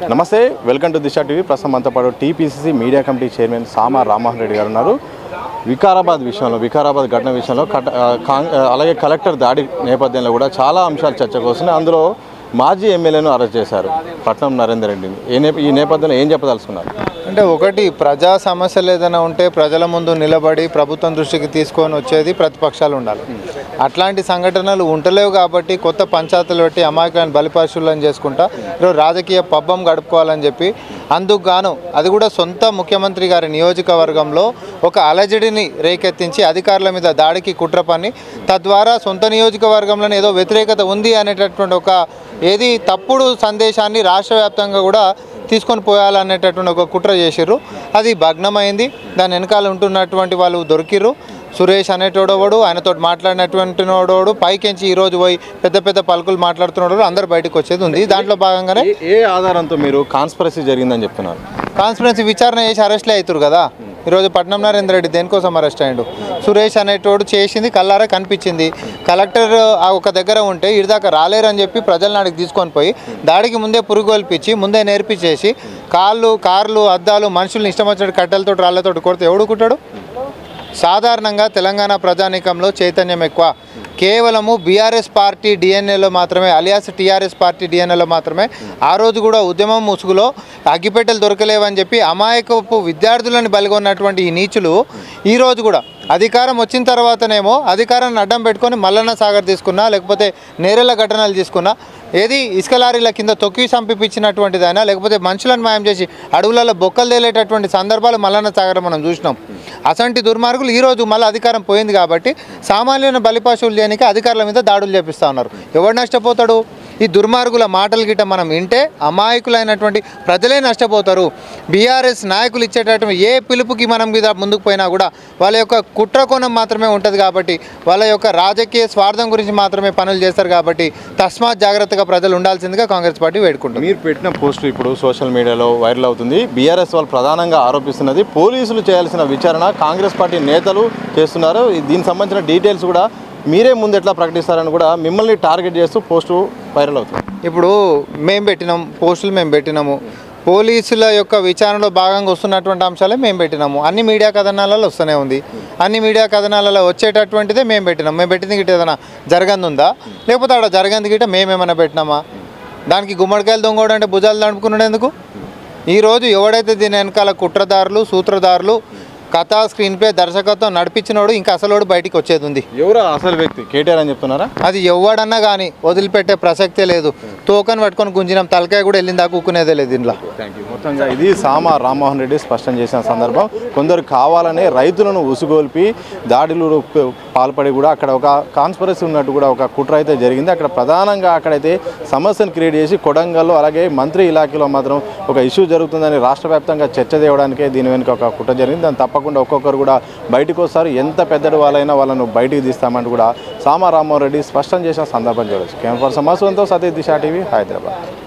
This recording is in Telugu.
నమస్తే, వెల్కమ్ టు దిశ టీవీ. ప్రస్తుతం మనతో పాటు టీపీసీసీ మీడియా కమిటీ చైర్మన్ సామా రామ్మోహన్ రెడ్డి గారు ఉన్నారు. వికారాబాద్ ఘటన విషయంలో అలాగే కలెక్టర్ దాడి నేపథ్యంలో కూడా చాలా అంశాలు చర్చకు వస్తున్నాయి. అందులో మాజీ ఎమ్మెల్యేను అరెస్ట్ చేశారు, పట్నం నరేందర్ రెడ్డిని. ఈ నేపథ్యంలో ఏం చెప్పదలుచుకున్నారు? అంటే ఒకటి, ప్రజా సమస్యలు ఏదైనా ఉంటే ప్రజల ముందు నిలబడి ప్రభుత్వం దృష్టికి తీసుకొని వచ్చేది ప్రతిపక్షాలు ఉండాలి. అట్లాంటి సంఘటనలు ఉండలేవు కాబట్టి కొత్త పంచాయతీలు పెట్టి అమాయకులను బలిపశువులను చేసుకుంటా ఈరోజు రాజకీయ పబ్బం గడుపుకోవాలని చెప్పి అందుకు గాను అది కూడా సొంత ముఖ్యమంత్రి గారి నియోజకవర్గంలో ఒక అలజడిని రేకెత్తించి అధికారుల మీద దాడికి కుట్ర పన్ని తద్వారా సొంత నియోజకవర్గంలోనే ఏదో వ్యతిరేకత ఉంది అనేటటువంటి ఒక తప్పుడు సందేశాన్ని రాష్ట్ర వ్యాప్తంగా కూడా తీసుకొని పోయాలనేటటువంటి ఒక కుట్ర చేసిర్రు. అది భగ్నమైంది. దాని వెనకాల ఉంటున్నటువంటి వాళ్ళు దొరికిర్రు. సురేష్ అనేటోడోడు, ఆయనతో మాట్లాడినటువంటి వాడోడు, పైకెంచి ఈరోజు పోయి పెద్ద పెద్ద పలుకులు మాట్లాడుతున్నాడు, అందరు బయటకు వచ్చేది ఉంది. దాంట్లో భాగంగానే ఏ ఆధారంతో మీరు కాన్స్పిరసీ జరిగిందని చెప్తున్నారు? కాన్స్పిరసీ విచారణ చేసి అరెస్ట్లే అవుతారు కదా. ఈరోజు పట్నం నరేందర్ రెడ్డి దేనికోసం అరెస్ట్ అయ్యాడు? సురేష్ అనేటోడు చేసింది కల్లారా కనిపించింది. కలెక్టర్ ఒక దగ్గర ఉంటే ఇడిదాకా రాలేరని చెప్పి ప్రజల నాడికి తీసుకొని పోయి దాడికి ముందే పురుగొల్పించి ముందే నేర్పించేసి కార్లు అద్దాలు మనుషుల్ని ఇష్టం వచ్చినట్టు కట్టెలతో రాళ్లతో కొడితే ఎవడు కుట్టాడు? సాధారణంగా తెలంగాణ ప్రజానీకంలో చైతన్యం ఎక్కువ. కేవలము బీఆర్ఎస్ పార్టీ డిఎన్ఏలో మాత్రమే, అలియాస్ టీఆర్ఎస్ పార్టీ డిఎన్ఏలో మాత్రమే ఆ రోజు కూడా ఉద్యమం ముసుగులో అగ్గిపెట్టెలు దొరకలేవని చెప్పి అమాయకపు విద్యార్థులను బలిగొన్నటువంటి ఈ నీచులు ఈరోజు కూడా అధికారం వచ్చిన తర్వాతనేమో అధికారాన్ని అడ్డం పెట్టుకొని మల్లన్న సాగర్ తీసుకున్నా, లేకపోతే నేరేళ్ల ఘటనలు తీసుకున్నా, ఇసుక లారీల కింద తొక్కి చంపిపించినటువంటిదైనా, లేకపోతే మనుషులను మాయం చేసి అడవులలో బొక్కలు తేలేటటువంటి సందర్భాలు మల్లన్న సాగర్ మనం చూసినాం. అసంటి దుర్మార్గులు ఈరోజు మళ్ళీ అధికారం పోయింది కాబట్టి సామాన్యులను బలిపశువులు చేయడానికి అధికారుల మీద దాడులు చేపిస్తూ ఉన్నారు. ఎవడు నష్టపోతాడు? ఈ దుర్మార్గుల మాటలు గిట్ట మనం వింటే అమాయకులైనటువంటి ప్రజలే నష్టపోతారు. బీఆర్ఎస్ నాయకులు ఇచ్చేటటువంటి ఏ పిలుపుకి మనం మీద ముందుకు పోయినా కూడా వాళ్ళ యొక్క కుట్రకోణం మాత్రమే ఉంటుంది కాబట్టి, వాళ్ళ యొక్క రాజకీయ స్వార్థం గురించి మాత్రమే పనులు చేస్తారు కాబట్టి తస్మాత్ జాగ్రత్తగా ప్రజలు ఉండాల్సిందిగా కాంగ్రెస్ పార్టీ వేడుకుంటుంది. మీరు పెట్టిన పోస్టు ఇప్పుడు సోషల్ మీడియాలో వైరల్ అవుతుంది. బీఆర్ఎస్ వాళ్ళు ప్రధానంగా ఆరోపిస్తున్నది పోలీసులు చేయాల్సిన విచారణ కాంగ్రెస్ పార్టీ నేతలు చేస్తున్నారు. దీనికి సంబంధించిన డీటెయిల్స్ కూడా మీరే ముందు ఎట్లా ప్రకటిస్తారని కూడా మిమ్మల్ని టార్గెట్ చేస్తూ పోస్టు వైరల్ అవుతుంది. ఇప్పుడు పోస్టులు మేము పెట్టినాము. పోలీసుల యొక్క విచారణలో భాగంగా వస్తున్నటువంటి అంశాలే మేము పెట్టినాము. అన్ని మీడియా కథనాలలో వస్తూనే ఉంది. అన్ని మీడియా కథనాలలో వచ్చేటటువంటిదే మేము పెట్టినాము. మేము పెట్టింది గిట్ట ఏదైనా జరగందుందా? లేకపోతే అక్కడ జరగంది గిట్ట మేమేమైనా పెట్టినామా? దానికి గుమ్మడికాయలు దొంగోడు అంటే భుజాలు దండుకున్నాడు ఎందుకు? ఈరోజు ఎవడైతే దీని వెనకాల కుట్రదారులు, సూత్రధారులు, కథ స్క్రీన్ ప్లే దర్శకత్వం నడిపించినోడు ఇంకా అసలు బయటికి వచ్చేది ఉంది. ఎవరు అసలు వ్యక్తి? కేటీఆర్ అని చెప్తున్నారా? అది ఎవడన్నా కానీ వదిలిపెట్టే ప్రసక్తే లేదు. తోకని పట్టుకొని గుంజినాం, తలకాయ కూడా వెళ్ళిందా కూకునేదే లేదు ఇంట్లో. మొత్తంగా ఇది సామా రామ్మోహన్ రెడ్డి స్పష్టం చేసిన సందర్భం. కొందరు కావాలనే రైతులను ఉసుగొల్పి దాడులు పాల్పడి కూడా అక్కడ ఒక కాన్స్పిరసీ ఉన్నట్టు కూడా ఒక కుట్ర అయితే జరిగింది. అక్కడ ప్రధానంగా అక్కడైతే సమస్యను క్రియేట్ చేసి కొడంగల్లో అలాగే మంత్రి ఇలాఖలో మాత్రం ఒక ఇష్యూ జరుగుతుందని రాష్ట్ర వ్యాప్తంగా చర్చ తేవడానికే దీని వెనుక ఒక కుట్ర జరిగింది. దాని తప్పకుండా ఒక్కొక్కరు కూడా బయటకు వస్తారు. ఎంత పెద్దడు వాళ్ళైనా వాళ్ళను బయటికి తీస్తామంటూ కూడా సామా రామ్మోహన్ రెడ్డి స్పష్టం చేసిన సందర్భం చూడవచ్చు. కెమెరా పర్సన్ మాసువంతో సతీష్, దిశ టీవీ, హైదరాబాద్.